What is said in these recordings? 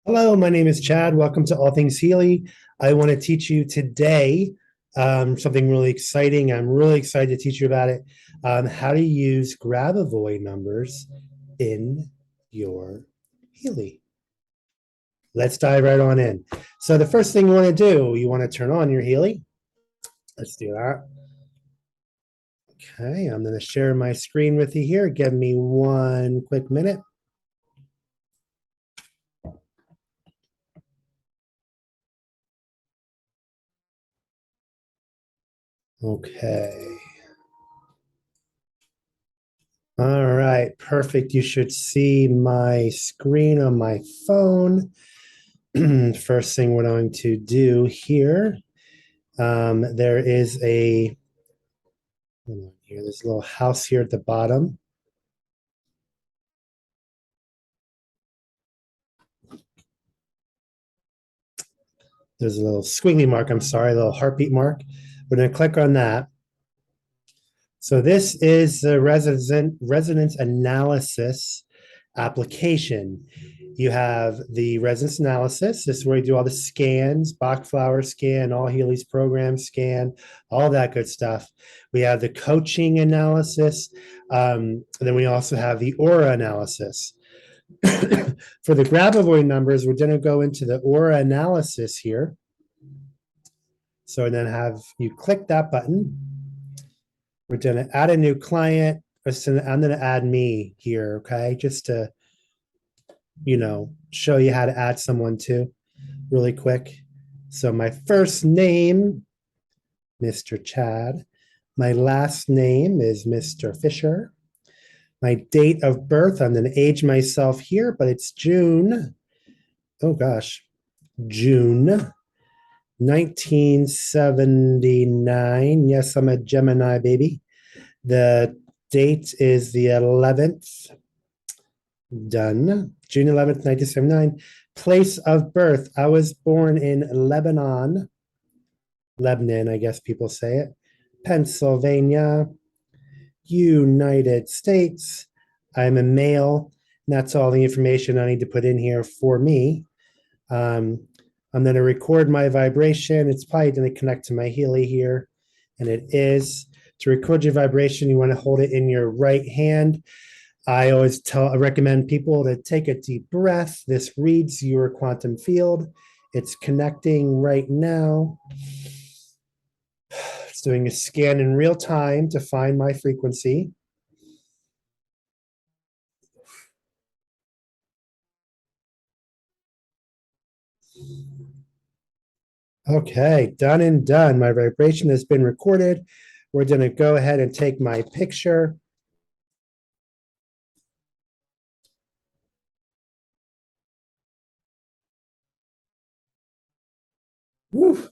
Hello, my name is Chad. Welcome to All Things Healy. I want to teach you today something really exciting. I'm really excited to teach you about it. How to use Grabovoi numbers in your Healy. Let's dive right on in. So the first thing you want to do, you want to turn on your Healy. Let's do that. Okay, I'm going to share my screen with you here. Give me one quick minute. Okay. All right, perfect. You should see my screen on my phone. First thing we're going to do here, there is hold on here, there's a little house here at the bottom. There's a little squiggly mark, I'm sorry, a little heartbeat mark. We're going to click on that. So this is the resonance analysis application. You have the resonance analysis. This is where you do all the scans, Bachflower scan, all Healy's program scan, all that good stuff. We have the coaching analysis. Then we also have the aura analysis. For the Grabovoi numbers, we're going to go into the aura analysis here. So then have you click that button. We're going to add a new client. I'm going to add me here, okay? Just to, show you how to add someone too, really quick. So my first name, Mr. Chad. My last name is Mr. Fisher. My date of birth, I'm going to age myself here, but it's June. Oh gosh, June 1979. Yes, I'm a Gemini baby. The date is the 11th. Done. June 11th, 1979. Place of birth. I was born in Lebanon. Lebanon, I guess people say it. Pennsylvania, United States. I'm a male. And that's all the information I need to put in here for me. I'm going to record my vibration. It's probably going to connect to my Healy here. And it is. To record your vibration, you want to hold it in your right hand. I always recommend people to take a deep breath. This reads your quantum field. It's connecting right now. It's doing a scan in real time to find my frequency. Okay, done and done. My vibration has been recorded. We're going to go ahead and take my picture. Woo.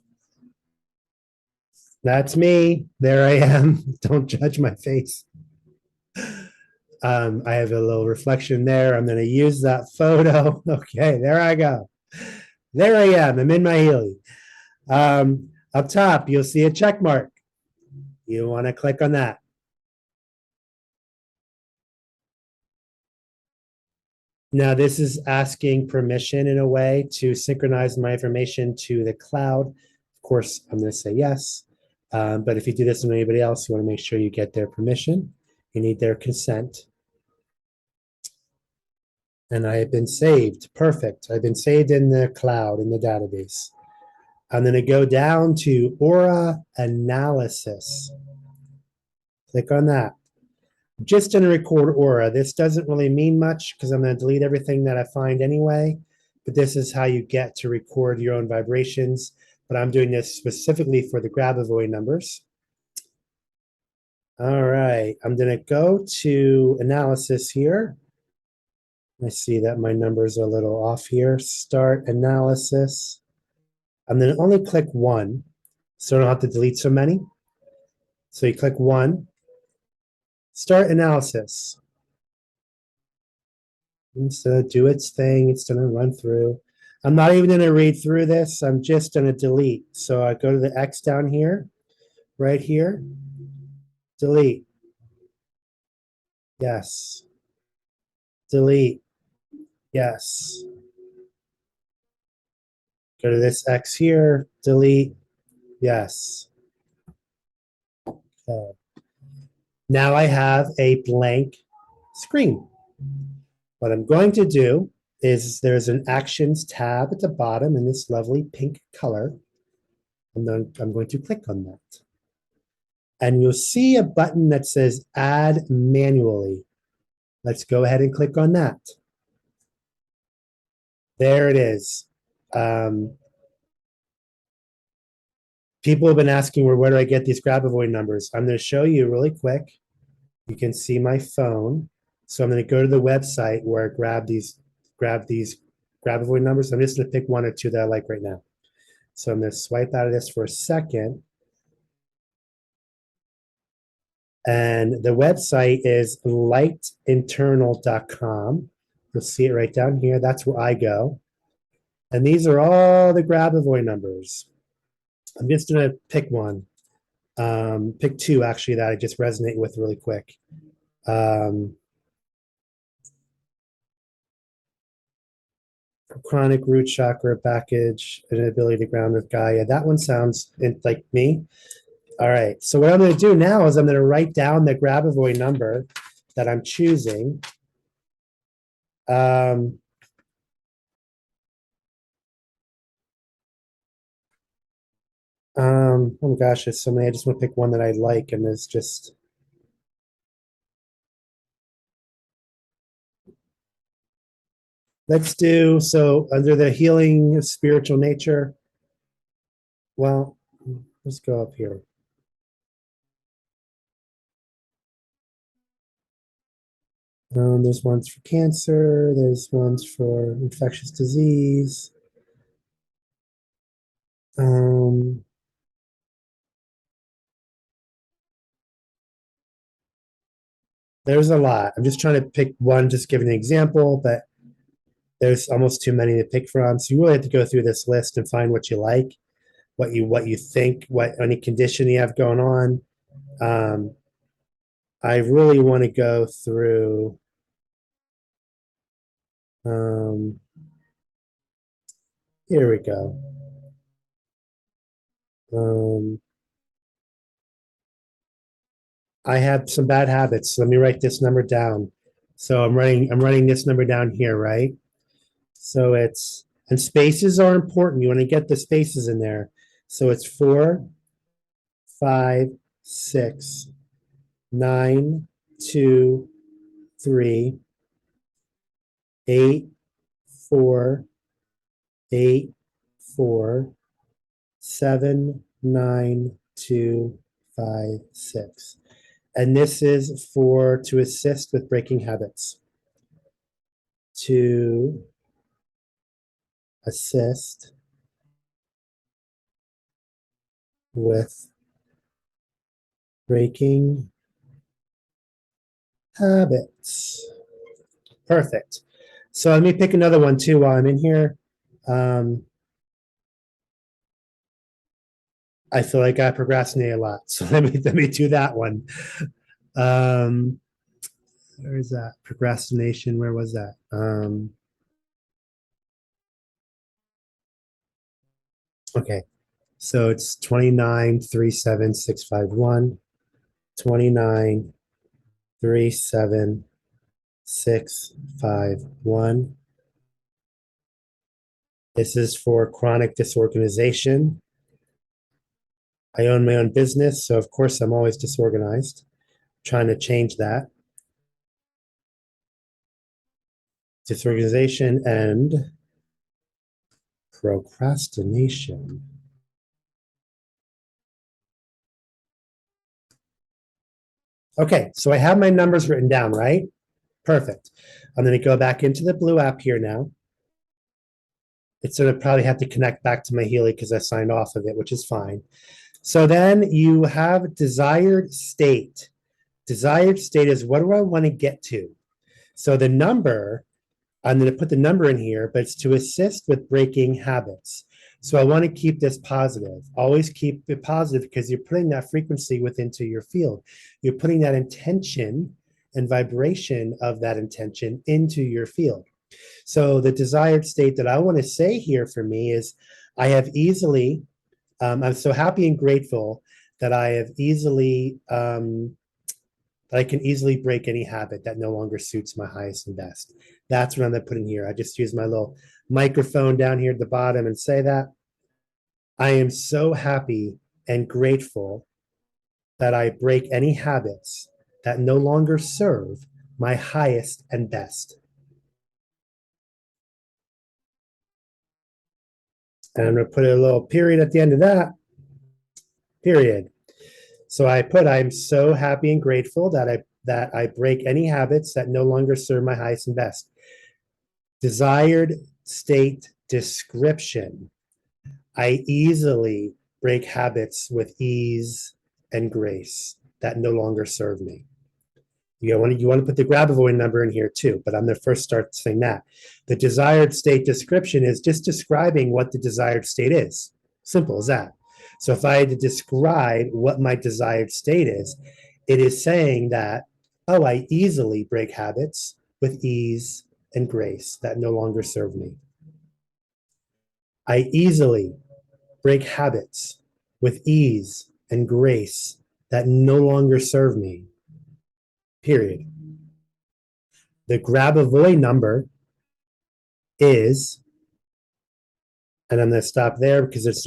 That's me. There I am. Don't judge my face. I have a little reflection there. I'm going to use that photo. Okay, there I go. There I am. I'm in my Healy. Up top, you'll see a check mark. You want to click on that. Now, this is asking permission in a way to synchronize my information to the cloud. Of course, I'm going to say yes. But if you do this with anybody else, you want to make sure you get their permission. You need their consent. And I have been saved. Perfect. I've been saved in the cloud, in the database. I'm going to go down to aura analysis. Click on that. Just going to record aura. This doesn't really mean much because I'm going to delete everything that I find anyway. But this is how you get to record your own vibrations. But I'm doing this specifically for the Grabovoi numbers. All right, I'm going to go to analysis here. I see that my numbers are a little off here. Start analysis. I'm going to only click one, so I don't have to delete so many. So you click one, start analysis. And so do its thing. It's going to run through. I'm not even going to read through this. I'm just going to delete. So I go to the X down here, right here, delete. Yes. Delete. Yes. Go to this X here, delete, yes. Okay. Now I have a blank screen. What I'm going to do is there's an Actions tab at the bottom in this lovely pink color. And then I'm going to click on that. And you'll see a button that says Add Manually. Let's go ahead and click on that. There it is. People have been asking where do I get these Grabovoi numbers? I'm going to show you really quick. You can see my phone. So I'm going to go to the website where I grab these Grabovoi numbers. I'm just going to pick one or two that I like right now. So I'm going to swipe out of this for a second. And the website is lightinternal.com. You'll see it right down here. That's where I go. And these are all the Grabovoi numbers. I'm just going to pick one. Pick two, actually, that I just resonate with really quick. Chronic root chakra package, inability to ground with Gaia. That one sounds like me. All right. So what I'm going to do now is I'm going to write down the Grabovoi number that I'm choosing. Oh my gosh, there's so many. I just want to pick one that I like, and there's just. Let's do, so under the healing spiritual nature, well, let's go up here. There's ones for cancer, there's ones for infectious disease. There's a lot. I'm just trying to pick one, just giving an example, but there's almost too many to pick from. So you really have to go through this list and find what you like, what you think, what any condition you have going on. I really want to go through. Here we go. I have some bad habits. So let me write this number down. So I'm writing this number down here, right? So it's, and spaces are important. You want to get the spaces in there. So it's 4, 5, 6, 9, 2, 3, 8, 4, 8, 4, 7, 9, 2, 5, 6. And this is to assist with breaking habits. To assist with breaking habits. Perfect. So let me pick another one too while I'm in here. I feel like I procrastinate a lot. So let me do that one. Where is that? Procrastination. Where was that? Okay. So it's 29,37651. 29,37651. This is for chronic disorganization. I own my own business, so of course I'm always disorganized. Trying to change that. Disorganization and procrastination. Okay, so I have my numbers written down, right? Perfect. I'm going to go back into the Blue app here now. It's going to probably have to connect back to my Healy because I signed off of it, which is fine. So then you have desired state. Desired state is, what do I want to get to? So the number, I'm going to put the number in here, but it's to assist with breaking habits. So I want to keep this positive. Always keep it positive because you're putting that frequency into your field. You're putting that intention and vibration of that intention into your field. So the desired state that I want to say here for me is I have easily, I'm so happy and grateful that I have easily, that I can easily break any habit that no longer suits my highest and best. That's what I'm going to put in here. I just use my little microphone down here at the bottom and say that. I am so happy and grateful that I break any habits that no longer serve my highest and best. And I'm going to put a little period at the end of that. Period. So I put, I'm so happy and grateful that I break any habits that no longer serve my highest and best. Desired state description. I easily break habits with ease and grace that no longer serve me. You want to put the Grabovoi number in here too, but I'm going to first start saying that. The desired state description is just describing what the desired state is. Simple as that. So if I had to describe what my desired state is, it is saying that, oh, I easily break habits with ease and grace that no longer serve me. I easily break habits with ease and grace that no longer serve me. Period. The Grabovoi number is, and I'm going to stop there because it's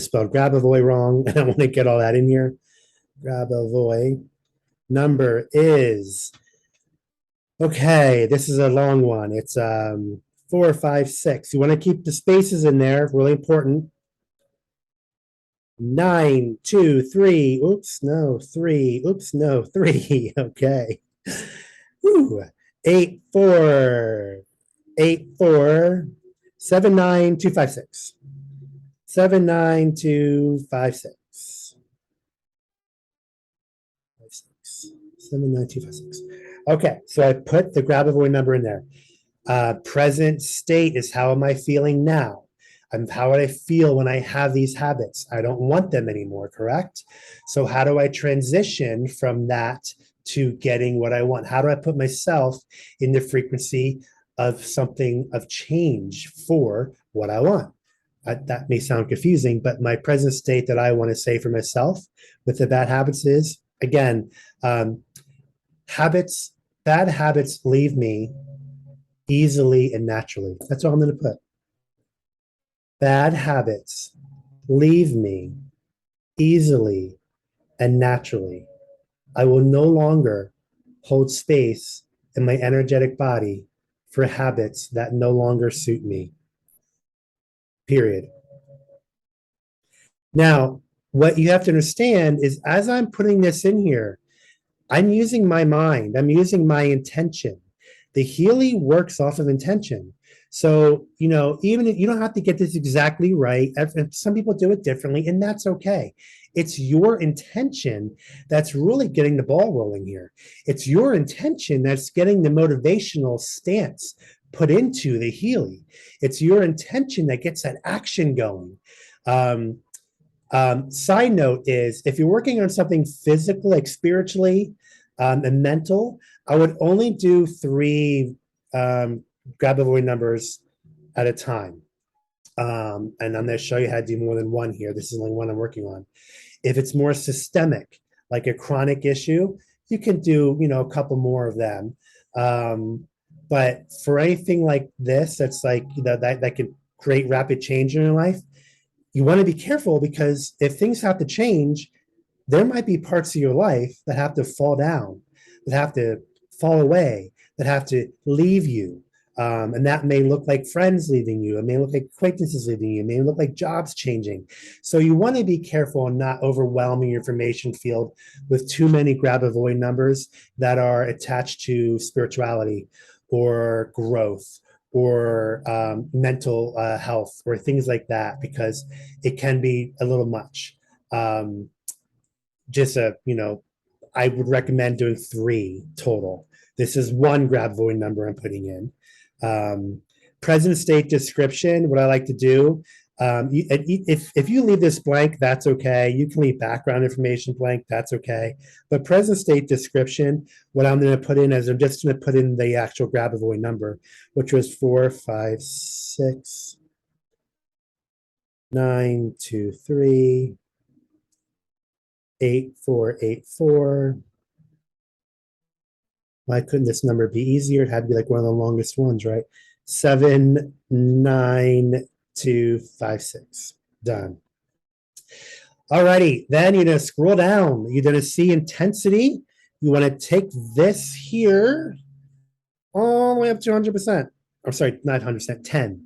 spelled Grabovoi wrong, and I want to get all that in here. Grabovoi number is, okay, this is a long one. It's 4, 5, 6. You want to keep the spaces in there, really important. 9, 2, 3. Oops, no, 3. Oops, no, 3. Okay. Woo. 8, 4. 8, 4. 7, 9, 2, 5, 6. 7, 9, 2, 5, 6. 5, 6. 7, 9, 2, 5, 6. Okay, so I put the Grabovoi number in there. Present state is how am I feeling now? How would I feel when I have these habits? I don't want them anymore, correct? So how do I transition from that to getting what I want? How do I put myself in the frequency of something of change for what I want? That may sound confusing, but my present state that I want to say for myself with the bad habits is, again, bad habits leave me easily and naturally. That's all I'm going to put. Bad habits leave me easily and naturally. I will no longer hold space in my energetic body for habits that no longer suit me. Period. Now, what you have to understand is as I'm putting this in here, I'm using my mind, I'm using my intention. The Healy works off of intention. So, even if you don't have to get this exactly right, some people do it differently, and that's okay. It's your intention that's really getting the ball rolling here. It's your intention that's getting the motivational stance put into the Healy. It's your intention that gets that action going. Side note is if you're working on something physical, like spiritually and mental, I would only do 3 Grabovoi numbers at a time. And I'm going to show you how to do more than one here. This is only one I'm working on. If it's more systemic, like a chronic issue, you can do, a couple more of them. But for anything like this, that's like that can create rapid change in your life, you want to be careful because if things have to change, there might be parts of your life that have to fall down, that have to fall away, that have to leave you. And that may look like friends leaving you. It may look like acquaintances leaving you. It may look like jobs changing. So you want to be careful and not overwhelming your information field with too many Grabovoi numbers that are attached to spirituality or growth or mental health or things like that, because it can be a little much. I would recommend doing 3 total. This is 1 Grabovoi number I'm putting in. Present state description, what I like to do, If you leave this blank, that's okay. You can leave background information blank, that's okay. But present state description, what I'm going to put in is I'm just going to put in the actual Grabovoi number, which was 456,923,8484. Why couldn't this number be easier? It had to be like one of the longest ones, right? 79256. Done. Alrighty, then you're gonna scroll down. You're gonna see intensity. You want to take this here all the way up to 100%. I'm sorry, not 100%, 10.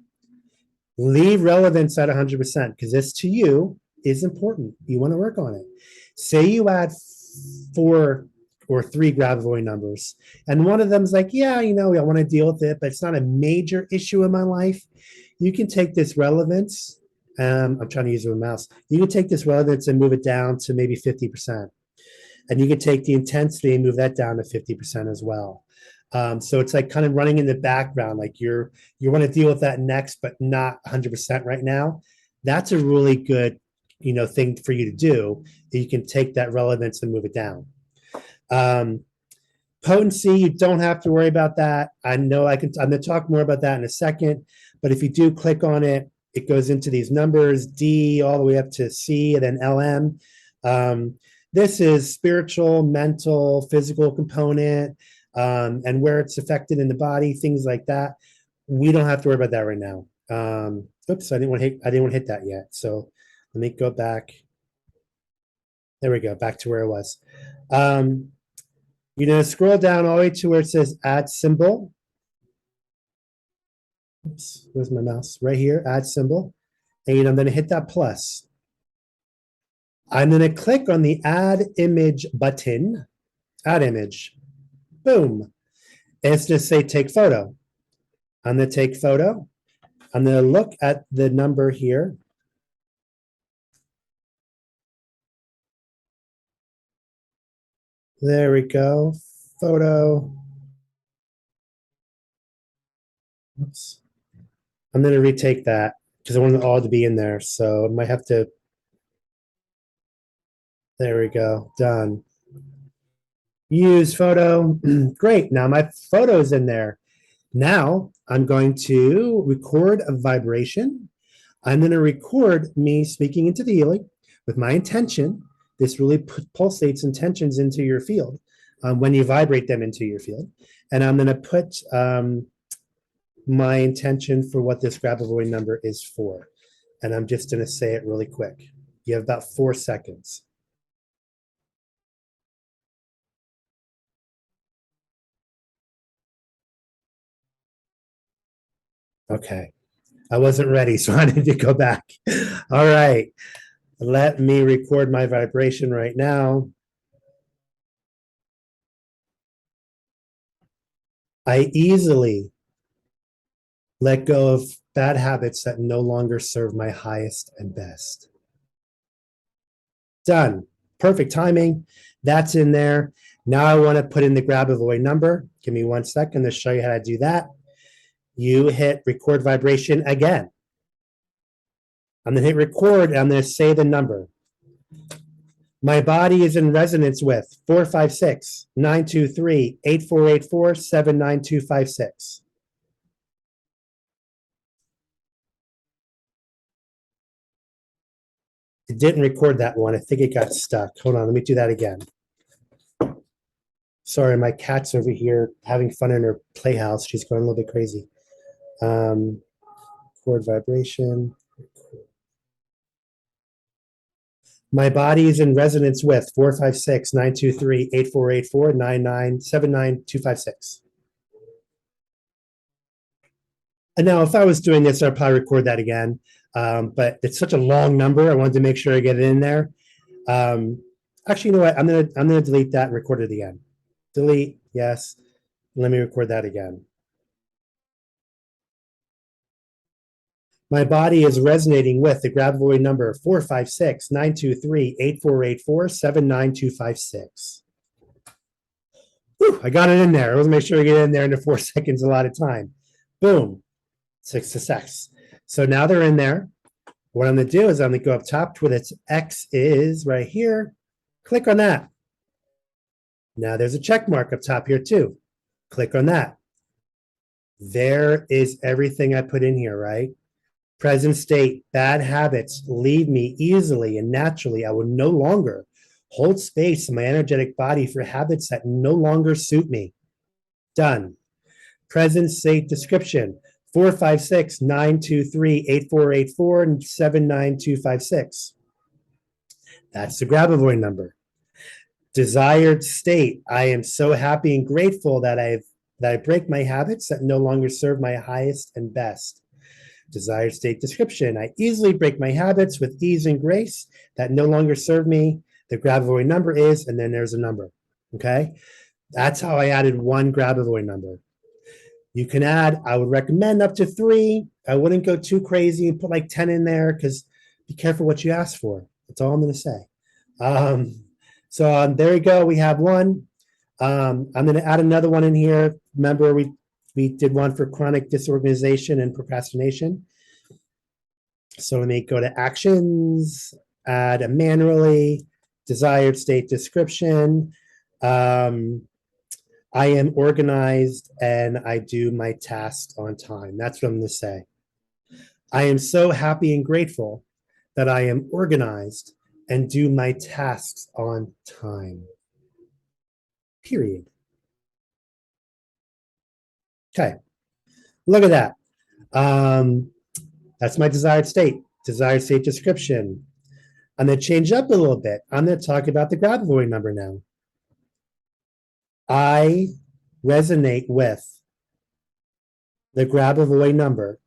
Leave relevance at 100% because this to you is important. You want to work on it. Say you add 4 or 3 Grabovoi numbers, and one of them's like, yeah, I want to deal with it, but it's not a major issue in my life. You can take this relevance. I'm trying to use a mouse. You can take this relevance and move it down to maybe 50%. And you can take the intensity and move that down to 50% as well. So it's like kind of running in the background, like you want to deal with that next, but not 100% right now. That's a really good, thing for you to do. You can take that relevance and move it down. Potency, you don't have to worry about that. I'm going to talk more about that in a second, but if you do click on it, it goes into these numbers, D all the way up to C and then LM. This is spiritual, mental, physical component, and where it's affected in the body, things like that. We don't have to worry about that right now. Oops, I didn't want to hit that yet. So let me go back. There we go, back to where it was. You're gonna scroll down all the way to where it says add symbol. Oops, where's my mouse? Right here, add symbol. And I'm gonna hit that plus. I'm going to click on the add image button, add image, boom. And it's going to say take photo. I'm going to take photo. I'm going to look at the number here. There we go, photo. Oops. I'm going to retake that because I want it all to be in there. So I might have to. There we go, done. Use photo, great, now my photo's in there. Now I'm going to record a vibration. I'm going to record me speaking into the Healy with my intention. This really pulsates intentions into your field when you vibrate them into your field. And I'm going to put my intention for what this Grabovoi number is for. And I'm just going to say it really quick. You have about 4 seconds. Okay, I wasn't ready, so I need to go back. All right, let me record my vibration right now. I easily let go of bad habits that no longer serve my highest and best. Done. Perfect timing. That's in there. Now I want to put in the Grabovoi number. Give me 1 second to show you how to do that. You hit record vibration again. I'm going to hit record and I'm going to say the number. My body is in resonance with 456-923-8484-79256. It didn't record that one. I think it got stuck. Hold on, let me do that again. Sorry, my cat's over here having fun in her playhouse. She's going a little bit crazy. Record vibration. My body is in resonance with 456-923-8484-9979256. And now if I was doing this, I'd probably record that again. But it's such a long number. I wanted to make sure I get it in there. Actually, you know what? I'm gonna delete that and record it again. Delete, yes. Let me record that again. My body is resonating with the Grabovoi number 456-923-8484-79256. I got it in there. I wasn't make sure I get it in there in the 4 seconds a lot of time. Boom. Success. So now they're in there. What I'm going to do is I'm going to go up top to where its X is right here. Click on that. Now there's a check mark up top here too. Click on that. There is everything I put in here, right? Present state, bad habits leave me easily and naturally. I will no longer hold space in my energetic body for habits that no longer suit me. Done. Present state description, 456-923-8484 and 79256. That's the Grabovoi number. Desired state, I am so happy and grateful that I break my habits that no longer serve my highest and best. Desired state description, I easily break my habits with ease and grace that no longer serve me. The Grabovoi number is, and then there's a number. Okay, that's how I added one Grabovoi number. You can add, I would recommend up to 3. I wouldn't go too crazy and put like 10 in there because be careful what you ask for. That's all I'm going to say. So there you go. We have one. I'm going to add another one in here. Remember, we did one for chronic disorganization and procrastination. So let me go to actions, add a manually, desired state description. I am organized and I do my tasks on time. That's what I'm going to say. I am so happy and grateful that I am organized and do my tasks on time. Period. Okay. Look at that. That's my desired state description. I'm going to change up a little bit. I'm going to talk about the Grabovoi number now. I resonate with the Grabovoi number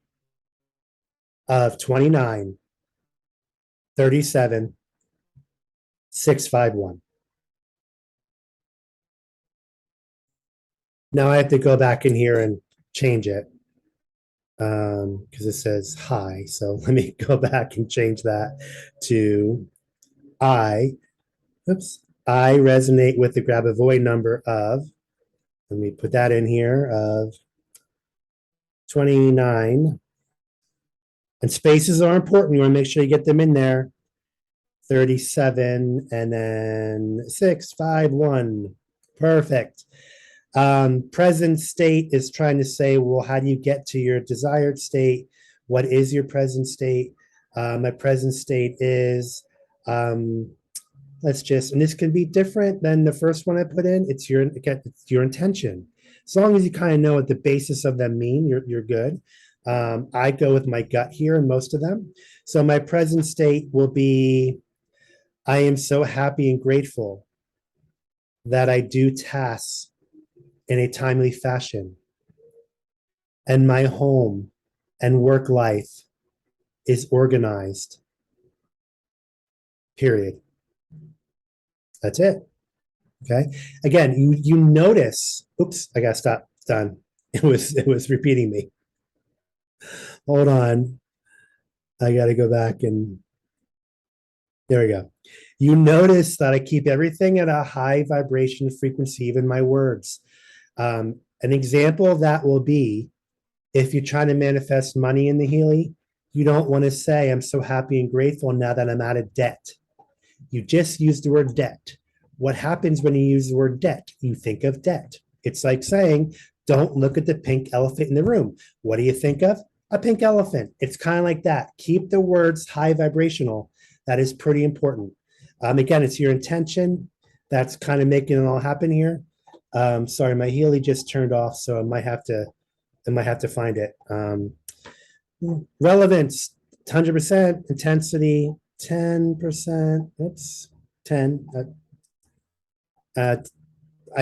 of 29, 37, 651. Now I have to go back in here and change it because it says hi. So let me go back and change that to I resonate with the Grabovoi number of, let me put that in here, of 29. And spaces are important. You want to make sure you get them in there. 37 and then 651. Perfect. Present state is trying to say, well, how do you get to your desired state? What is your present state? My present state is, let's just, and this can be different than the first one I put in. It's your intention. As long as you kind of know what the basis of them mean, you're good. I go with my gut here in most of them. So my present state will be, I am so happy and grateful that I do tasks in a timely fashion. And my home and work life is organized. Period. That's it. Okay. Again, you notice, oops, I gotta stop. It's done. It was repeating me. Hold on. I gotta go back and there we go. You notice that I keep everything at a high vibration frequency, even my words. An example of that will be if you're trying to manifest money in the Healy, you don't want to say, I'm so happy and grateful now that I'm out of debt. You just use the word debt. What happens when you use the word debt? You think of debt. It's like saying, don't look at the pink elephant in the room. What do you think of? A pink elephant. It's kind of like that. Keep the words high vibrational. That is pretty important. Again, it's your intention that's kind of making it all happen here. Sorry, my Healy just turned off, so I might have to find it. Relevance, 100%, intensity, 10%. Oops, 10. I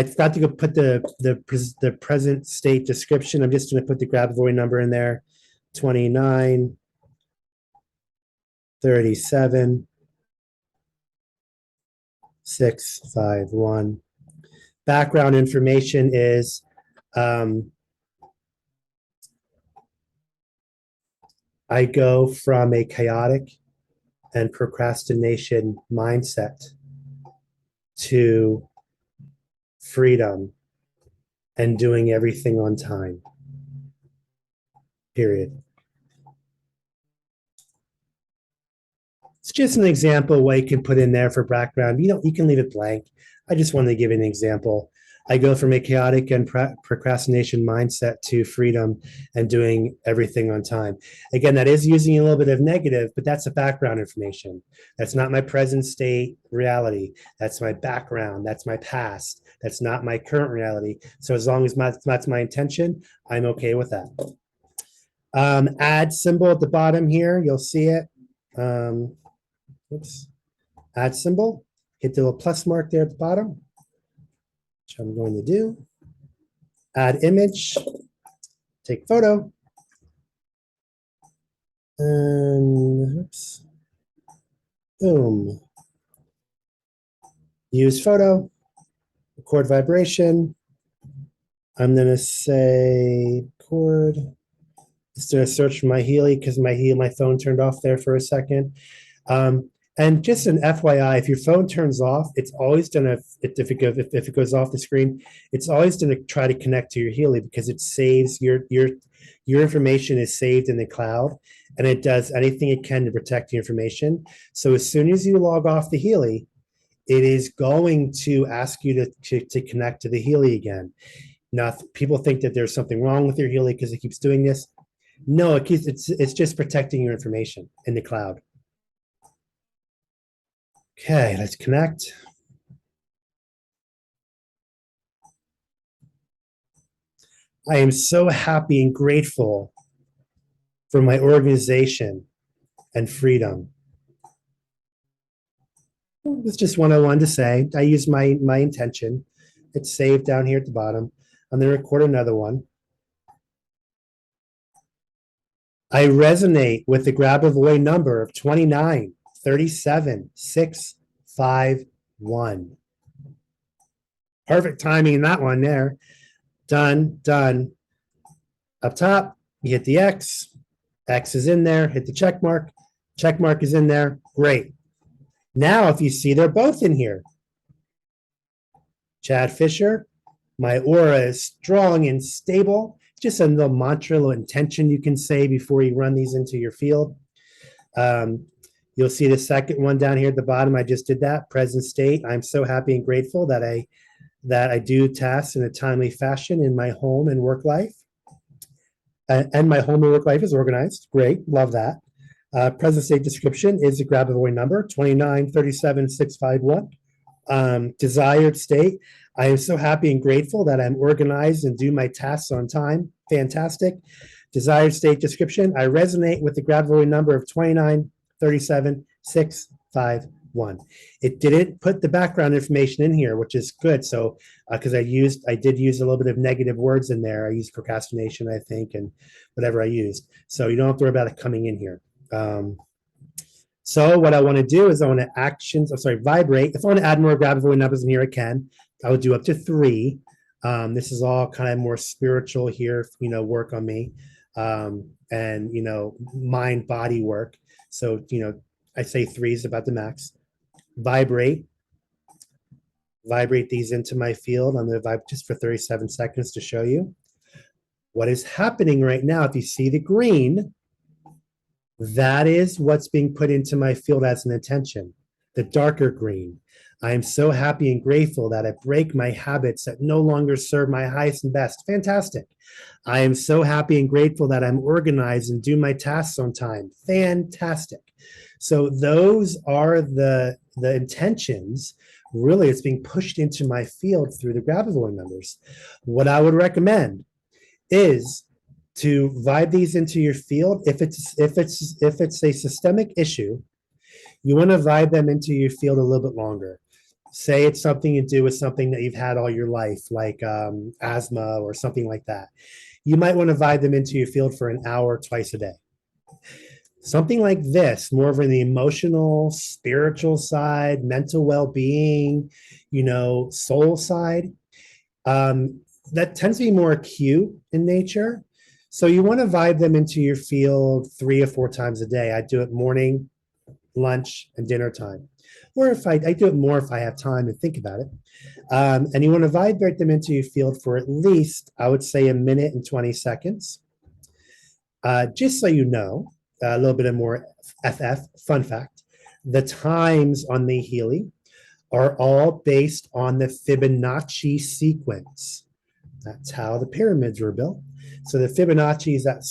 forgot to go put the present state description. I'm just going to put the Grabovoi number in there. 29, 37, 651. Background information is I go from a chaotic and procrastination mindset to freedom and doing everything on time. Period. It's just an example what you can put in there for background. You can leave it blank. I just wanted to give you an example. I go from a chaotic and procrastination mindset to freedom and doing everything on time. Again, that is using a little bit of negative, but that's the background information. That's not my present state reality. That's my background. That's my past. That's not my current reality. So as long as that's my intention, I'm okay with that. Add symbol at the bottom here. You'll see it. Oops. Add symbol. Hit the little plus mark there at the bottom, which I'm going to do. Add image. Take photo. And oops. Boom. Use photo. Record vibration. I'm going to say record. Just do a search for my Healy because my phone turned off there for a second. And just an FYI, if your phone turns off, it's always gonna, if it goes off the screen, it's always gonna try to connect to your Healy because it saves your information is saved in the cloud, and it does anything it can to protect the information. So as soon as you log off the Healy, it is going to ask you to connect to the Healy again. Now, people think that there's something wrong with your Healy because it keeps doing this. No, it's just protecting your information in the cloud. Okay, let's connect. I am so happy and grateful for my organization and freedom. It's just what I wanted to say. I use my intention. It's saved down here at the bottom. I'm going to record another one. I resonate with the Grabovoi number of 29 37 651. Perfect timing in that one there. Done, done. Up top, you hit the X. X is in there. Hit the check mark. Check mark is in there. Great. Now, if you see, they're both in here. Chad Fisher, my aura is strong and stable. Just a little mantra, a little intention you can say before you run these into your field. You'll see the second one down here at the bottom. I just did that. Present state. I'm so happy and grateful that I do tasks in a timely fashion in my home and work life. And my home and work life is organized. Great. Love that. Present state description is the Grabovoi number, 29 37 651. Desired state. I am so happy and grateful that I'm organized and do my tasks on time. Fantastic. Desired state description. I resonate with the Grabovoi number of 29 37 651. It didn't put the background information in here, which is good. So, because I did use a little bit of negative words in there. I used procrastination, I think, and whatever I used. So you don't have to worry about it coming in here. So what I want to do is I want to vibrate. If I want to add more Grabovoi numbers in here, I can. I would do up to 3. This is all kind of more spiritual here, work on me, and, mind body work. So, I say 3 is about the max. Vibrate these into my field. I'm going to vibrate just for 37 seconds to show you what is happening right now. If you see the green, that is what's being put into my field as an intention, the darker green. I am so happy and grateful that I break my habits that no longer serve my highest and best. Fantastic. I am so happy and grateful that I'm organized and do my tasks on time. Fantastic. So those are the intentions. Really, it's being pushed into my field through the Grabovoi numbers. What I would recommend is to vibe these into your field. If it's a systemic issue, you want to vibe them into your field a little bit longer. Say it's something to do with something that you've had all your life, like asthma or something like that. You might want to vibe them into your field for an hour twice a day. Something like this, more of an emotional, spiritual side, mental well-being, soul side, that tends to be more acute in nature. So you want to vibe them into your field 3 or 4 times a day. I do it morning, lunch, and dinner time. Or if I do it more if I have time to think about it. And you want to vibrate them into your field for at least, I would say, 1 minute and 20 seconds. Just so you know, a little bit of more fun fact. The times on the Healy are all based on the Fibonacci sequence. That's how the pyramids were built. So the Fibonacci is that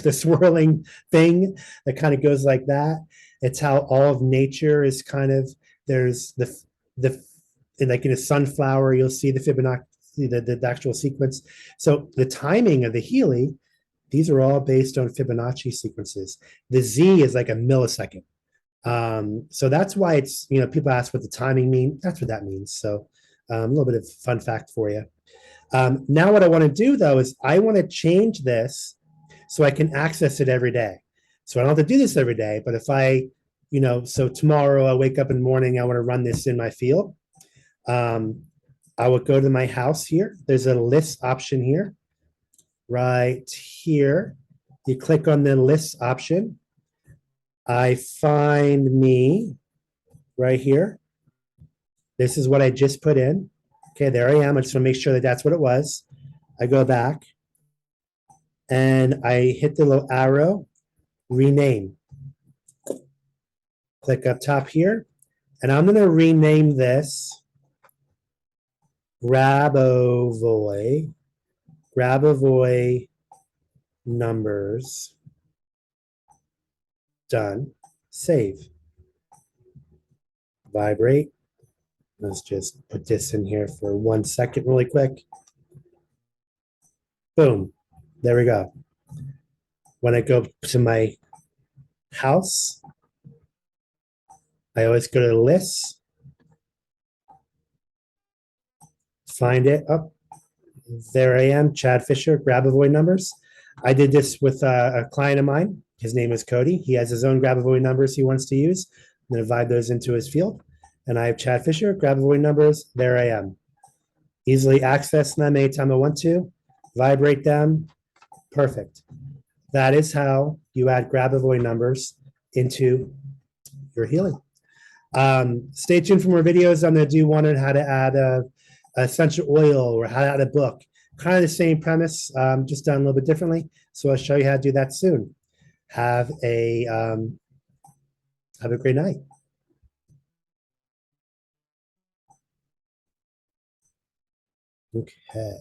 the swirling thing that kind of goes like that. It's how all of nature is kind of, there's the like in a sunflower, you'll see the Fibonacci, the actual sequence. So the timing of the Healy, these are all based on Fibonacci sequences. The Z is like a millisecond. So that's why it's, people ask what the timing mean. That's what that means. So a little bit of fun fact for you. Now what I want to do though is I want to change this so I can access it every day. So I don't have to do this every day, but if I, so tomorrow I wake up in the morning, I want to run this in my field. I would go to my house here. There's a list option here, right here. You click on the list option. I find me right here. This is what I just put in. Okay, there I am. I just want to make sure that that's what it was. I go back and I hit the little arrow, rename. Click up top here, and I'm going to rename this Grabovoi numbers. Done. Save. Vibrate. Let's just put this in here for 1 second really quick. Boom. There we go. When I go to my house, I always go to the list, find it. Oh, there I am, Chad Fisher, Grabovoi numbers. I did this with a client of mine. His name is Cody. He has his own Grabovoi numbers he wants to use. I'm going to vibe those into his field. And I have Chad Fisher, Grabovoi numbers. There I am. Easily access them anytime I want to. Vibrate them. Perfect. That is how you add Grabovoi numbers into your Healy. Stay tuned for more videos. I'm going to do one on how to add a essential oil or how to add a book. Kind of the same premise, just done a little bit differently. So I'll show you how to do that soon. Have a great night. Okay.